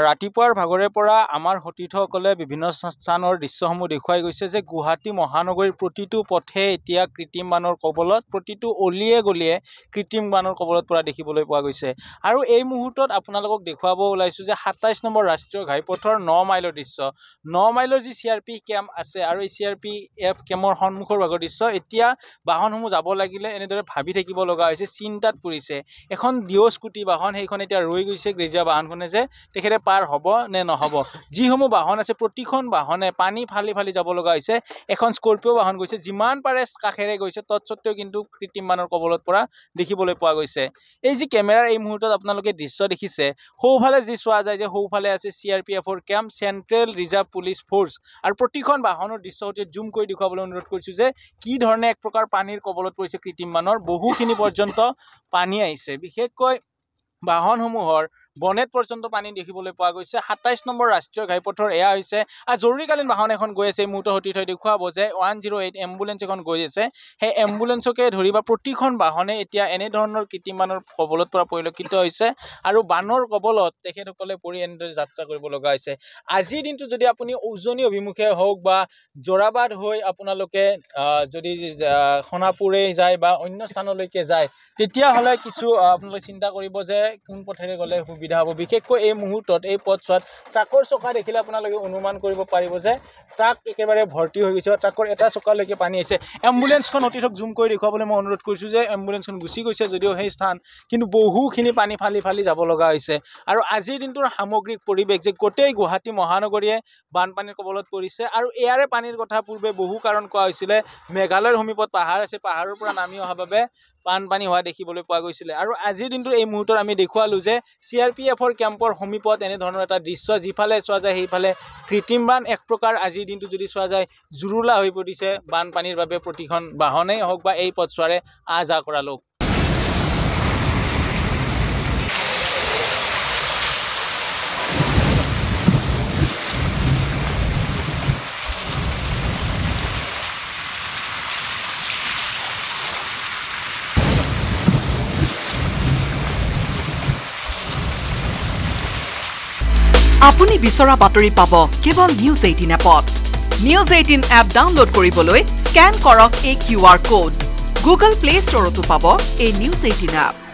ৰাতিপুৱাৰ ভাগৰে পৰা আমাৰ সতীৰ্থসকলে বিভিন্ন স্থানৰ দৃশ্যসমূহ দেখুৱাই গৈছে যে গুৱাহাটী মহানগৰীৰ প্ৰতিটো পথে এতিয়া কৃত্ৰিম বানৰ কবলত, প্ৰতিটো অলিয়ে গলিয়ে কৃত্ৰিম বানৰ কবলত পৰা দেখিবলৈ পোৱা গৈছে। আৰু এই মুহূৰ্তত আপোনালোকক দেখুৱাব ওলাইছোঁ যে ২৭ নম্বৰ ৰাষ্ট্ৰীয় ঘাইপথৰ ৯ মাইলৰ দৃশ্য। ৯ মাইলৰ যি CRP কেম্প আছে আৰু এই CRPF কেম্পৰ সন্মুখৰ ভাগৰ দৃশ্য। এতিয়া বাহনসমূহ যাব লাগিলে এনেদৰে ভাবি থাকিব লগা হৈছে, চিন্তাত পৰিছে। এখন ডিঅ' স্কুটি বাহন সেইখন এতিয়া ৰৈ গৈছে গ্ৰেজিয়া বাহনখনে যে তেখেতে পাৰ হ'ব নে নহ'ব। যিসমূহ বাহন আছে প্ৰতিখন বাহনে পানী ফালি ফালি যাব লগা হৈছে। এখন স্কৰপিঅ' বাহন গৈছে, যিমান পাৰে কাষেৰে গৈছে, তৎসত্বেও কিন্তু কৃত্ৰিম বানৰ কবলত পৰা দেখিবলৈ পোৱা গৈছে। এই যি কেমেৰাৰ এই মুহূৰ্তত আপোনালোকে দৃশ্য দেখিছে, সোঁফালে যি চোৱা যায় যে সোঁফালে আছে CRPFৰ camp, Central Reserve Police Force. আৰু প্ৰতিখন বাহনৰ দৃশ্য সৈতে জুম কৰি দেখুৱাবলৈ অনুৰোধ কৰিছোঁ যে কি ধৰণে এক প্ৰকাৰ পানীৰ কবলত পৰিছে কৃত্ৰিম বানৰ। বহুখিনি পৰ্যন্ত পানী আহিছে, বিশেষকৈ বাহনসমূহৰ বনেট পৰ্যন্ত পানী দেখিবলৈ পোৱা গৈছে। ২৭ নম্বৰ ৰাষ্ট্ৰীয় ঘাইপথৰ এয়া হৈছে জৰুৰীকালীন বাহন এখন গৈ আছে। এই মুহূৰ্তত সতীৰ্থই দেখুৱাব যে 108 এম্বুলেঞ্চ এখন গৈ আছে। সেই এম্বুলেঞ্চকে ধৰি বা প্ৰতিখন বাহনে এতিয়া এনেধৰণৰ কৃত্ৰিম বানৰ কবলত পৰা পৰিলক্ষিত হৈছে আৰু বানৰ কবলত তেখেতসকলে পৰি এনেদৰে যাত্ৰা কৰিব লগা হৈছে। আজিৰ দিনটো যদি আপুনি উজনি অভিমুখে হওক বা যোৰাবাট হৈ আপোনালোকে যদি সোণাপুৰে যায় বা অন্য স্থানলৈকে যায়, তেতিয়াহ'লে কিছু আপোনালোকে চিন্তা কৰিব যে কোন পথেৰে গ'লে সুবিধা হ'ব। বিশেষকৈ এই মুহূৰ্তত এই পথছোৱাত ট্ৰাকৰ চকা দেখিলে আপোনালোকে অনুমান কৰিব পাৰিব যে ট্ৰাক একেবাৰে ভৰ্তি হৈ গৈছে বা ট্ৰাকৰ এটা চকালৈকে পানী আহিছে। এম্বুলেঞ্চখন অতীতক জুম কৰি দেখুৱাবলৈ মই অনুৰোধ কৰিছোঁ যে এম্বুলেঞ্চখন গুচি গৈছে যদিও সেই স্থান, কিন্তু বহুখিনি পানী ফালি ফালি যাব লগা হৈছে। আৰু আজিৰ দিনটোৰ সামগ্ৰিক পৰিৱেশ যে গোটেই গুৱাহাটী মহানগৰীয়ে বানপানীৰ কবলত পৰিছে। আৰু এয়াৰে পানীৰ কথা পূৰ্বে বহু কাৰণ কোৱা হৈছিলে। মেঘালয়ৰ সমীপত পাহাৰ আছে, পাহাৰৰ পৰা নামি অহাৰ বাবে বানপানী হোৱা দেখিবলৈ পোৱা গৈছিলে। আৰু আজিৰ দিনটোৰ এই মুহূৰ্তত আমি দেখুৱালোঁ যে CRPFৰ কেম্পৰ সমীপত এনেধৰণৰ এটা দৃশ্য, যিফালে চোৱা যায় সেইফালে কৃত্ৰিম বান। এক প্ৰকাৰ আজিৰ দিনটো যদি চোৱা যায় জুৰুলা হৈ পৰিছে বানপানীৰ বাবে প্ৰতিখন বাহনেই হওক বা এই পথছোৱাৰে আহ যাহ কৰা লোক। আপুনি বিচৰা বাতৰি পাব কেৱল নিউজ 18 এপত। নিউজ 18 এপ ডাউনলোড কৰিবলৈ স্কেন কৰক এই QR কোড। গুগল প্লে ষ্টৰতো পাব এই নিউজ 18 এপ।